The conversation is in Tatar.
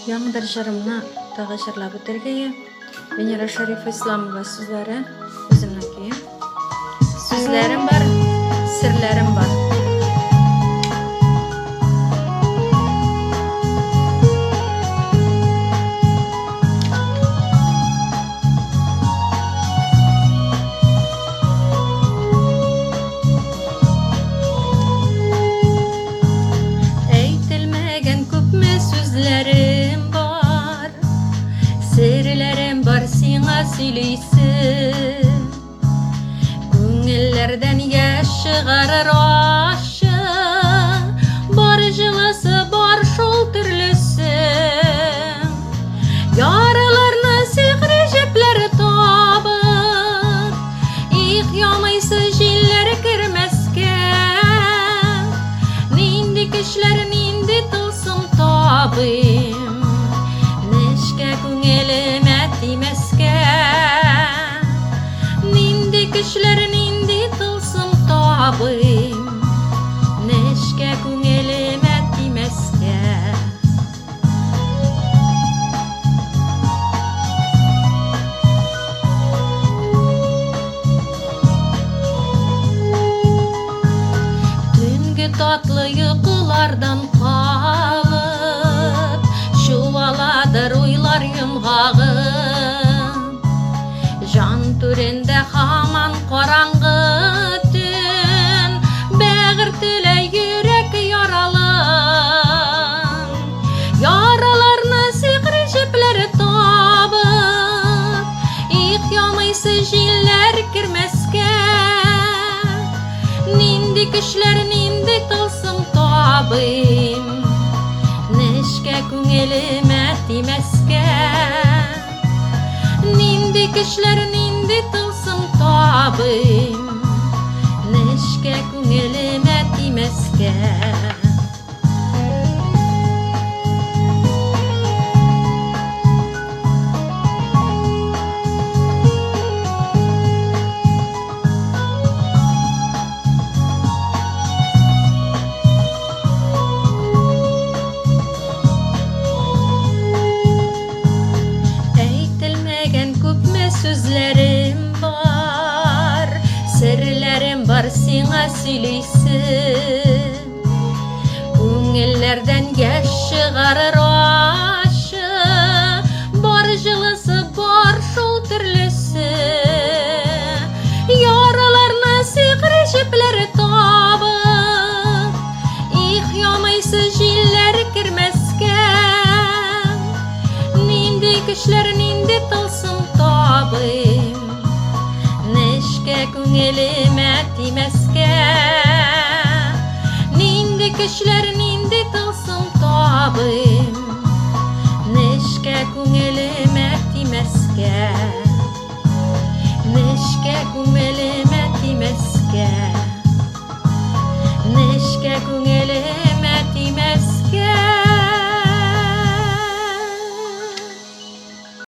Яңдар жарымна тағы жырлап өтергеге Венера Шариф Исламова сүзләре үземнеке. Сүзләрем бар, серләрем бар. Сүзләрем бар, серләрем бар сиңа сөйлейсем. Күңелләрдән яшь чыгарыр ашы, бар җылысы бар шул төрлесе. Яраларны сихри җепләр табып, их ямайсы җилләр кермәскә. Нинди көчләр, нинди тылсым табыйм, нечкә күңелемә тимәскә. Нинди көчләр, нинди тылсым табыйм, нечкә күңелемә тимәскә. Төнге татлы йокылардан калып, чуаладыр уйлар йомгагын. Жан түрендә һаман караңгы төн, бәгырь теле йөрәк яралын. Яраларны сихри җепләр табып, их ямайсы җилләр кермәскә. Нинди көчләр, нинди тылсым табыйм, нечкә күңелемә тимәскә. Нинди көчләр, нинди тылсым табыйм, нечкә күңелемә тимәскә. Сүзләрем бар, серләрем бар сиңа сөйлейсем. Күңелләрдән яшь чыгарыр ашы, бар җылысы бар шул төрлесе. Яраларны сихри җепләр табып, их ямайсы җилләр кермәскә. Нинди көчләр, нинди тылсым табыйм, нечкә күңелемә тимәскә. Нинди көчләр, нинди тылсым табыйм, нечкә күңелемә тимәскә. Нечкә күңелемә тимәскә. Нечкә күңелемә